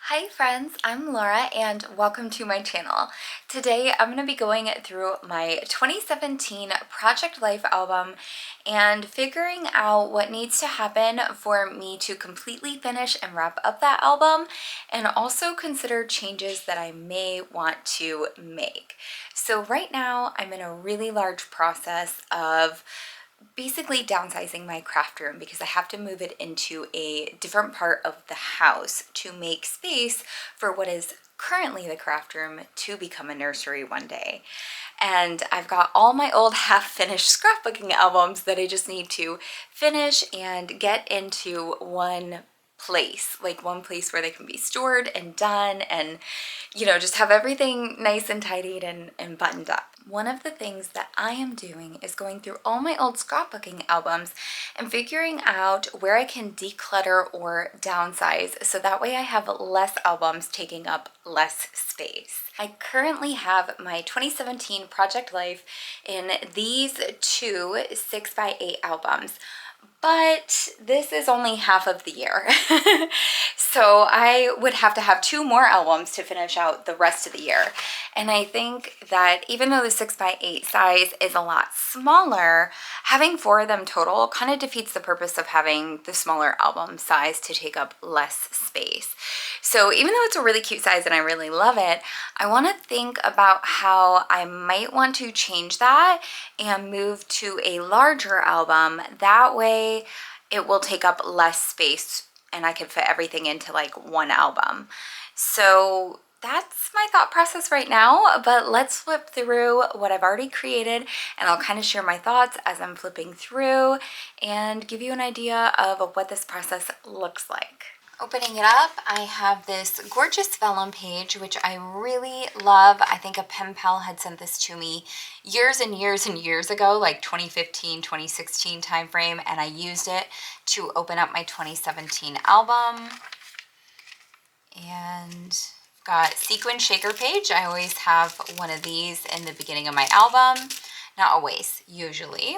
Hi friends, I'm Laura and welcome to my channel. Today I'm going to be going through my 2017 Project Life album and figuring out what needs to happen for me to completely finish and wrap up that album, and also consider changes that I may want to make. So right now I'm in a really large process of basically downsizing my craft room because I have to move it into a different part of the house to make space for what is currently the craft room to become a nursery one day. And I've got all my old half-finished scrapbooking albums that I just need to finish and get into one place, like one place where they can be stored and done and, just have everything nice and tidied and buttoned up. One of the things that I am doing is going through all my old scrapbooking albums and figuring out where I can declutter or downsize so that way I have less albums taking up less space. I currently have my 2017 Project Life in these two 6x8 albums. But this is only half of the year. So I would have to have two more albums to finish out the rest of the year. And I think that even though the 6x8 size is a lot smaller, having four of them total kind of defeats the purpose of having the smaller album size to take up less space. So even though it's a really cute size and I really love it, I want to think about how I might want to change that and move to a larger album. That way it will take up less space and I can fit everything into like one album. So that's my thought process right now, but let's flip through what I've already created and I'll kind of share my thoughts as I'm flipping through and give you an idea of what this process looks like. Opening it up, I have this gorgeous vellum page, which I really love. I think a pen pal had sent this to me years and years and years ago, like 2015, 2016 timeframe, and I used it to open up my 2017 album. And got sequin shaker page. I always have one of these in the beginning of my album. Not always, usually.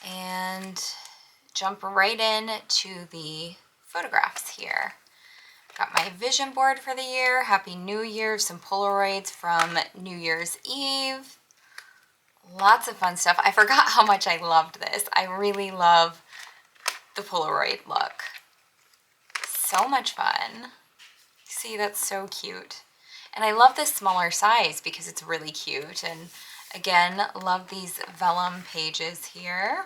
And jump right in to the photographs here. Got my vision board for the year. Happy New Year. Some Polaroids from New Year's Eve. Lots of fun stuff. I forgot how much I loved this. I really love the Polaroid look. So much fun. See, that's so cute. And I love this smaller size because it's really cute. And again, love these vellum pages here.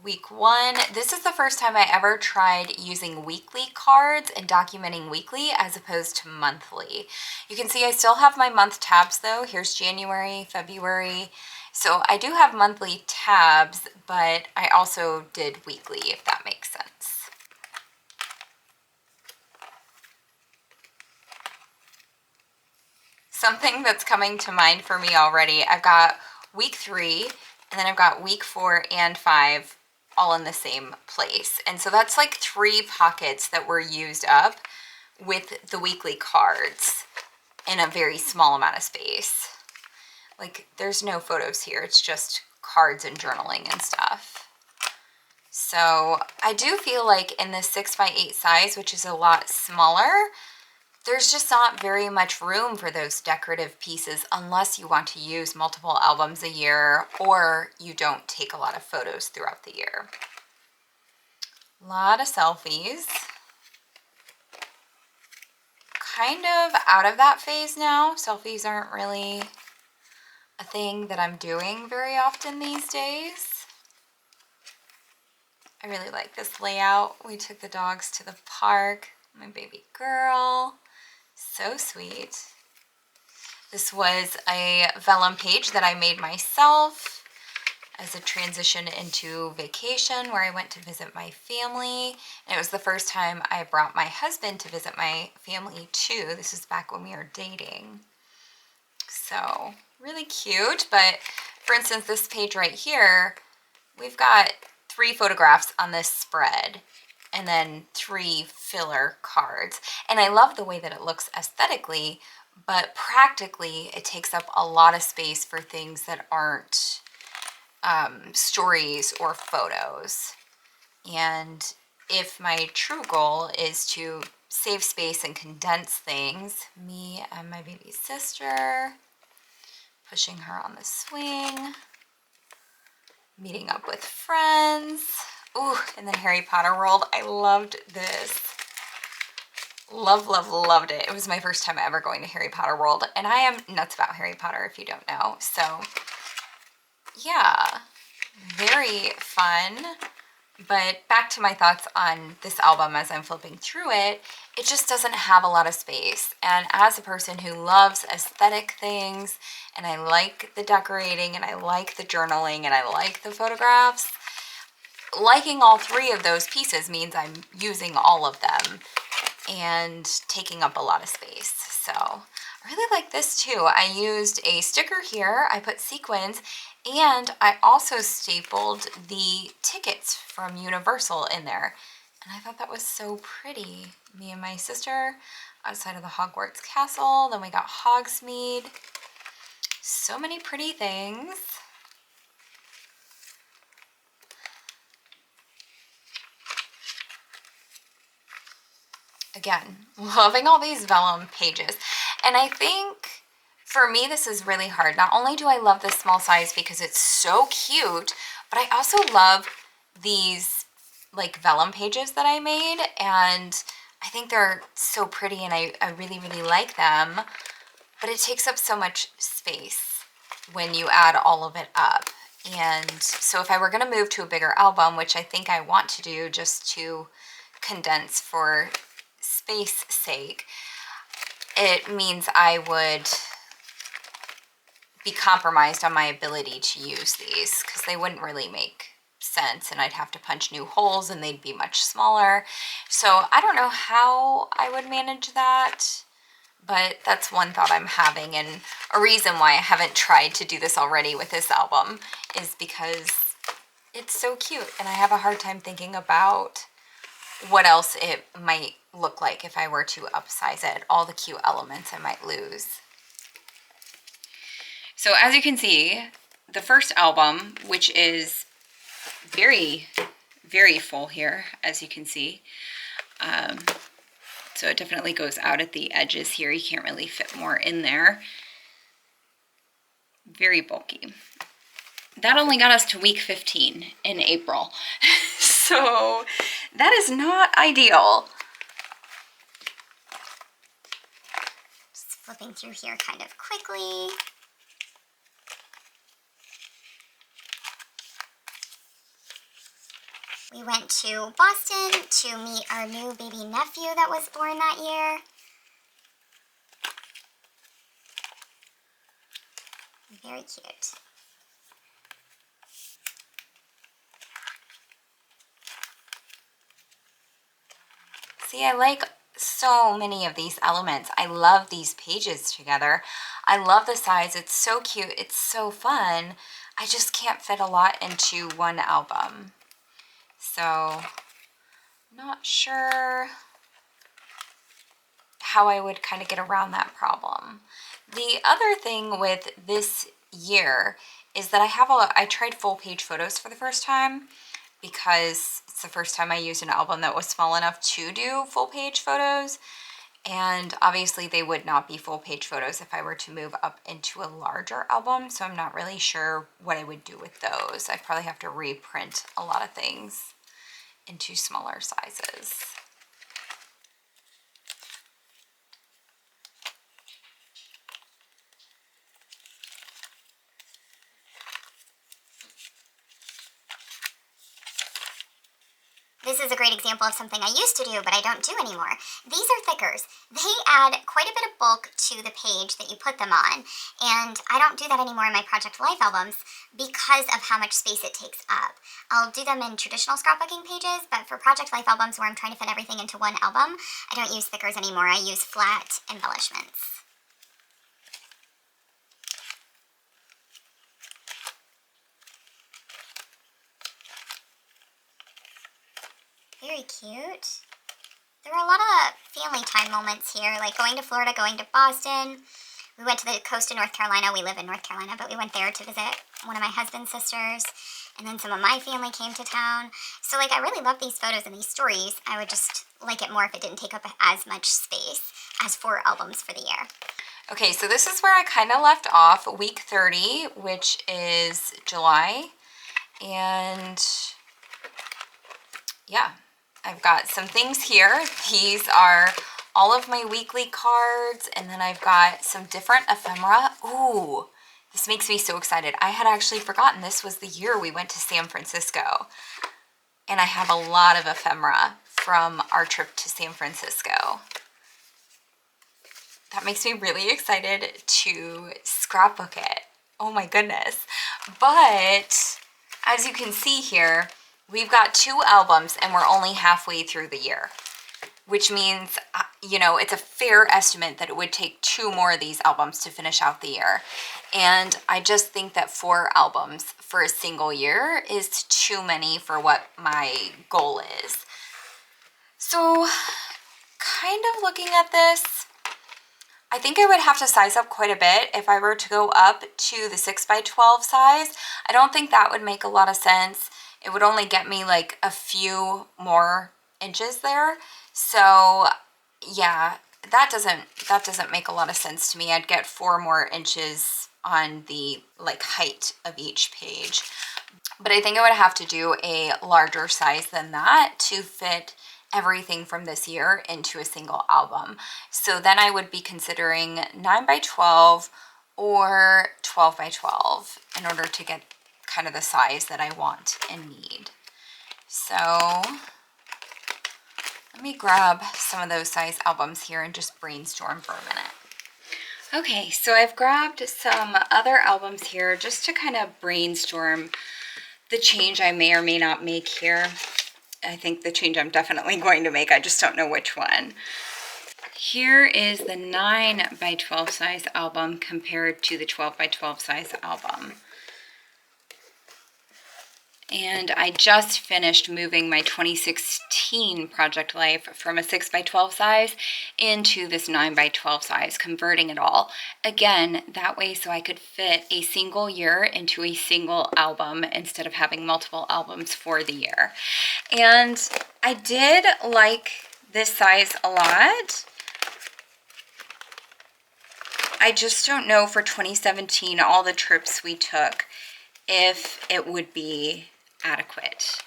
Week 1. This is the first time I ever tried using weekly cards and documenting weekly as opposed to monthly. You can see I still have my month tabs though. Here's January, February. So I do have monthly tabs, but I also did weekly, if that makes sense. Something that's coming to mind for me already, I've got week 3, and then I've got week 4 and 5 all in the same place. And so that's like 3 pockets that were used up with the weekly cards in a very small amount of space. Like there's no photos here, it's just cards and journaling and stuff. So I do feel like in this 6x8 size, which is a lot smaller, there's just not very much room for those decorative pieces unless you want to use multiple albums a year or you don't take a lot of photos throughout the year. A lot of selfies. Kind of out of that phase now. Selfies aren't really a thing that I'm doing very often these days. I really like this layout. We took the dogs to the park. My baby girl. So sweet. This was a vellum page that I made myself as a transition into vacation where I went to visit my family. And it was the first time I brought my husband to visit my family too. This is back when we were dating. So really cute. But for instance, this page right here, we've got 3 photographs on this spread. And then 3 filler cards. And I love the way that it looks aesthetically, but practically it takes up a lot of space for things that aren't stories or photos. And if my true goal is to save space and condense things, me and my baby sister, pushing her on the swing, meeting up with friends. Ooh, and then Harry Potter World. I loved this. Loved it. It was my first time ever going to Harry Potter World, and I am nuts about Harry Potter if you don't know. So yeah, very fun. But back to my thoughts on this album as I'm flipping through it, it just doesn't have a lot of space. And as a person who loves aesthetic things, and I like the decorating, and I like the journaling, and I like the photographs, liking all three of those pieces means I'm using all of them and taking up a lot of space. So I really like this too. I used a sticker here, I put sequins, and I also stapled the tickets from Universal in there. And I thought that was so pretty. Me and my sister outside of the Hogwarts castle. Then we got Hogsmeade. So many pretty things. Again, loving all these vellum pages. And I think for me, this is really hard. Not only do I love this small size because it's so cute, but I also love these like vellum pages that I made. And I think they're so pretty and I really like them. But it takes up so much space when you add all of it up. And so if I were going to move to a bigger album, which I think I want to do just to condense for space sake, it means I would be compromised on my ability to use these because they wouldn't really make sense and I'd have to punch new holes and they'd be much smaller. So I don't know how I would manage that, but that's one thought I'm having, and a reason why I haven't tried to do this already with this album is because it's so cute and I have a hard time thinking about what else it might look like if I were to upsize it. All the cute elements I might lose. So as you can see, the first album, which is very full here, as you can see. So it definitely goes out at the edges here. You can't really fit more in there. Very bulky. That only got us to week 15 in April. So that is not ideal. Just flipping through here kind of quickly. We went to Boston to meet our new baby nephew that was born that year. Very cute. See, I like so many of these elements. I love these pages together. I love the size. It's so cute. It's so fun. I just can't fit a lot into one album. So, not sure how I would kind of get around that problem. The other thing with this year is that I tried full page photos for the first time because it's the first time I used an album that was small enough to do full page photos. And obviously they would not be full page photos if I were to move up into a larger album. So I'm not really sure what I would do with those. I'd probably have to reprint a lot of things into smaller sizes. This is a great example of something I used to do, but I don't do anymore. These are thickers. They add quite a bit of bulk to the page that you put them on, and I don't do that anymore in my Project Life albums because of how much space it takes up. I'll do them in traditional scrapbooking pages, but for Project Life albums where I'm trying to fit everything into one album, I don't use thickers anymore. I use flat embellishments. Very cute. There were a lot of family time moments here, like going to Florida, going to Boston. We went to the coast of North Carolina. We live in North Carolina, but we went there to visit one of my husband's sisters. And then some of my family came to town. So like, I really love these photos and these stories. I would just like it more if it didn't take up as much space as 4 albums for the year. Okay, so this is where I kind of left off, week 30, which is July. And yeah, I've got some things here. These are all of my weekly cards, and then I've got some different ephemera. Ooh, this makes me so excited. I had actually forgotten this was the year we went to San Francisco. And I have a lot of ephemera from our trip to San Francisco. That makes me really excited to scrapbook it. Oh my goodness. But as you can see here, we've got 2 albums and we're only halfway through the year, which means, you know, it's a fair estimate that it would take 2 more of these albums to finish out the year. And I just think that 4 albums for a single year is too many for what my goal is. So kind of looking at this, I think I would have to size up quite a bit if I were to go up to the 6x12 size. I don't think that would make a lot of sense. It would only get me like a few more inches there. So yeah, that doesn't make a lot of sense to me. I'd get 4 more inches on the like height of each page. But I think I would have to do a larger size than that to fit everything from this year into a single album. So then I would be considering 9x12 or 12x12 in order to get kind of the size that I want and need. So let me grab some of those size albums here and just brainstorm for a minute. Okay, so I've grabbed some other albums here just to kind of brainstorm the change I may or may not make here. I think the change I'm definitely going to make, I just don't know which one. Here is the 9x12 size album compared to the 12x12 size album. And I just finished moving my 2016 Project Life from a 6x12 size into this 9x12 size, converting it all. Again, that way so I could fit a single year into a single album instead of having multiple albums for the year. And I did like this size a lot. I just don't know for 2017, all the trips we took, if it would be adequate,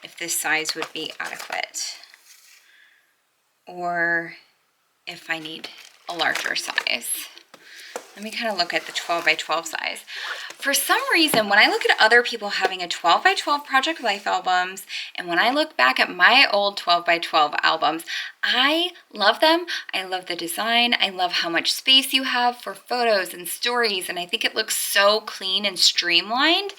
if this size would be adequate, or if I need a larger size. Let me kind of look at the 12x12 size. For some reason, when I look at other people having a 12x12 Project Life albums, and when I look back at my old 12x12 albums, I love them. I love the design. I love how much space you have for photos and stories, and I think it looks so clean and streamlined.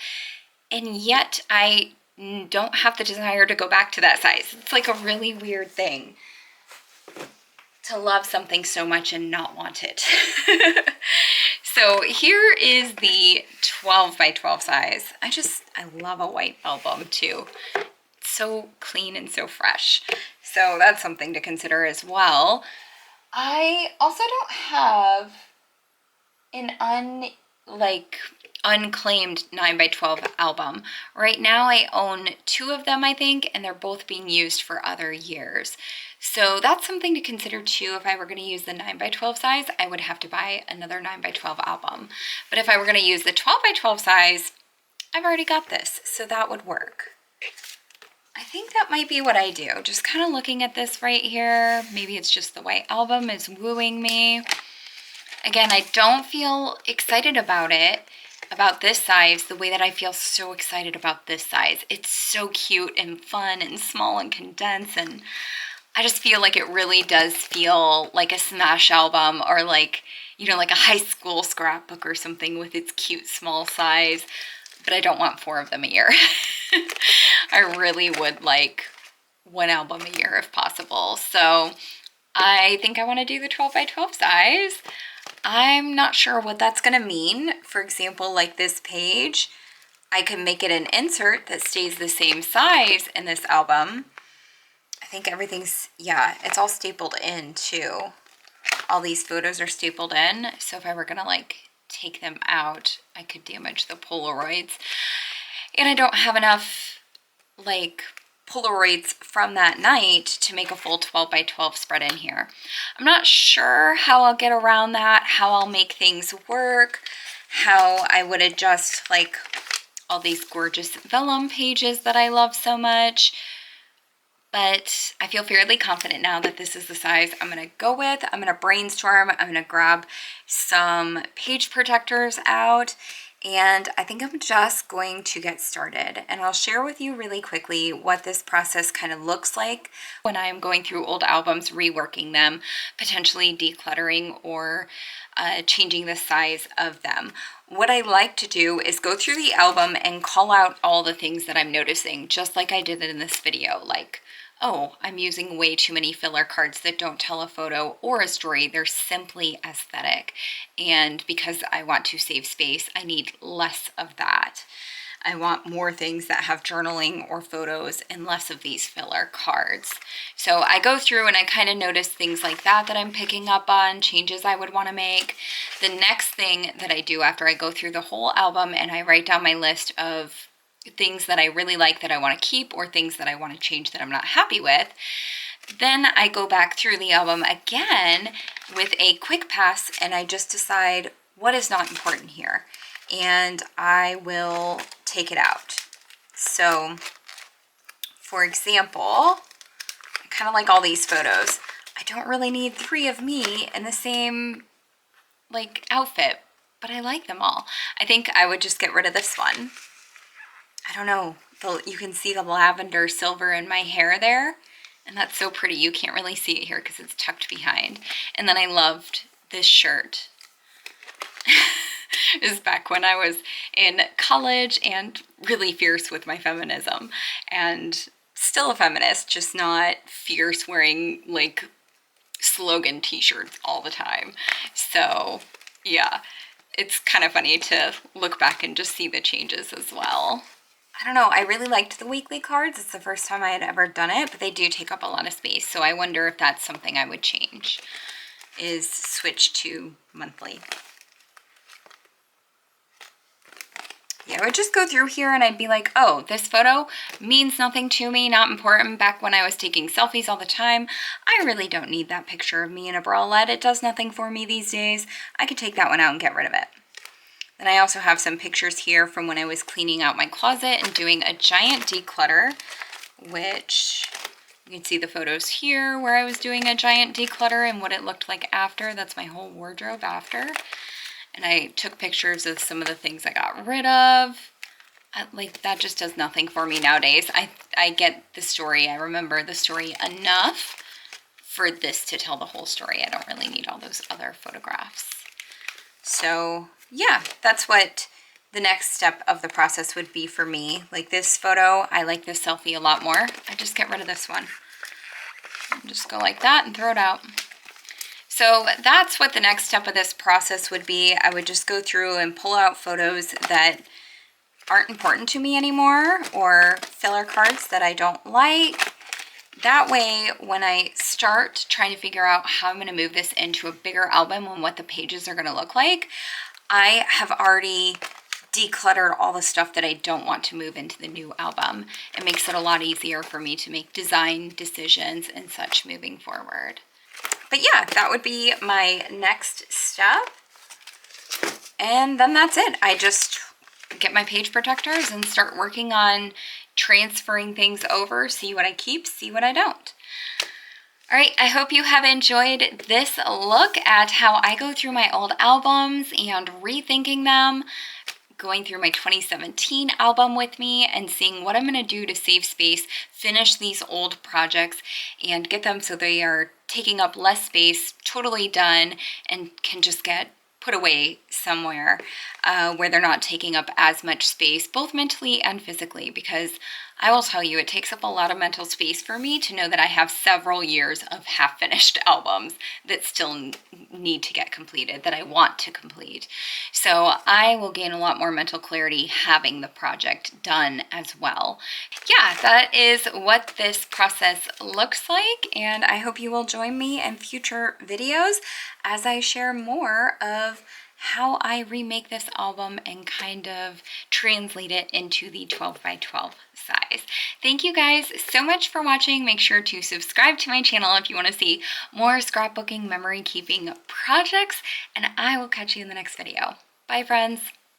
And yet I don't have the desire to go back to that size. It's like a really weird thing to love something so much and not want it. So here is the 12x12 size. I love a white album too. It's so clean and so fresh. So that's something to consider as well. I also don't have an unclaimed 9x12 album. Right now I own 2 of them, I think, and they're both being used for other years. So that's something to consider too. If I were going to use the 9x12 size, I would have to buy another 9x12 album. But if I were going to use the 12x12 size, I've already got this, so that would work. I think that might be what I do. Just kind of looking at this right here. Maybe it's just the white album is wooing me. Again, I don't feel excited about it, about this size, the way that I feel so excited about this size. It's so cute and fun and small and condensed, and I just feel like it really does feel like a smash album, or like, you know, like a high school scrapbook or something with its cute small size. But I don't want 4 of them a year. I really would like 1 album a year if possible. So I think I want to do the 12x12 size. I'm not sure what that's going to mean. For example, like this page, I can make it an insert that stays the same size in this album. I think everything's, yeah, it's all stapled in too. all these photos are stapled in. So if I were gonna like take them out, I could damage the Polaroids. And I don't have enough like Polaroids from that night to make a full 12 by 12 spread in here. I'm not sure how I'll get around that, how I'll make things work, how I would adjust like all these gorgeous vellum pages that I love so much. But I feel fairly confident now that this is the size I'm gonna go with. I'm gonna brainstorm, I'm gonna grab some page protectors out, and I think I'm just going to get started. And I'll share with you really quickly what this process kind of looks like when I'm going through old albums, reworking them, potentially decluttering or changing the size of them. What I like to do is go through the album and call out all the things that I'm noticing, just like I did in this video, like, oh, I'm using way too many filler cards that don't tell a photo or a story. They're simply aesthetic. And because I want to save space, I need less of that. I want more things that have journaling or photos and less of these filler cards. So I go through and I kind of notice things like that I'm picking up on, changes I would want to make. The next thing that I do after I go through the whole album and I write down my list of things that I really like that I want to keep or things that I want to change that I'm not happy with, then I go back through the album again with a quick pass and I just decide what is not important here and I will take it out. So for example, I kind of like all these photos. I don't really need 3 of me in the same like outfit, but I like them all. I think I would just get rid of this one. I don't know, you can see the lavender silver in my hair there, and that's so pretty. You can't really see it here because it's tucked behind. And then I loved this shirt. This is back when I was in college and really fierce with my feminism, and still a feminist, just not fierce wearing like slogan t-shirts all the time. So yeah, it's kind of funny to look back and just see the changes as well. I don't know, I really liked the weekly cards. It's the first time I had ever done it, but they do take up a lot of space. So I wonder if that's something I would change, is switch to monthly. Yeah, I would just go through here and I'd be like, oh, this photo means nothing to me, not important. Back when I was taking selfies all the time, I really don't need that picture of me in a bralette. It does nothing for me these days. I could take that one out and get rid of it. Then I also have some pictures here from when I was cleaning out my closet and doing a giant declutter, which you can see the photos here where I was doing a giant declutter and what it looked like after. That's my whole wardrobe after. And I took pictures of some of the things I got rid of. Like, that just does nothing for me nowadays. I get the story. I remember the story enough for this to tell the whole story. I don't really need all those other photographs. So yeah, that's what the next step of the process would be for me. Like this photo, I like this selfie a lot more. I just get rid of this one. Just go like that and throw it out. So that's what the next step of this process would be. I would just go through and pull out photos that aren't important to me anymore or filler cards that I don't like. That way, when I start trying to figure out how I'm going to move this into a bigger album and what the pages are going to look like, I have already decluttered all the stuff that I don't want to move into the new album. It makes it a lot easier for me to make design decisions and such moving forward. But yeah, that would be my next step. And then that's it. I just get my page protectors and start working on transferring things over, see what I keep, see what I don't. All right, I hope you have enjoyed this look at how I go through my old albums and rethinking them, going through my 2017 album with me and seeing what I'm going to do to save space, finish these old projects, and get them so they are taking up less space, totally done, and can just get put away somewhere where they're not taking up as much space, both mentally and physically, because I will tell you, it takes up a lot of mental space for me to know that I have several years of half-finished albums that still need to get completed, that I want to complete. So I will gain a lot more mental clarity having the project done as well. Yeah, that is what this process looks like, and I hope you will join me in future videos as I share more of how I remake this album and kind of translate it into the 12 by 12 size. Thank you guys so much for watching. Make sure to subscribe to my channel if you want to see more scrapbooking, memory keeping projects, and I will catch you in the next video. Bye, friends.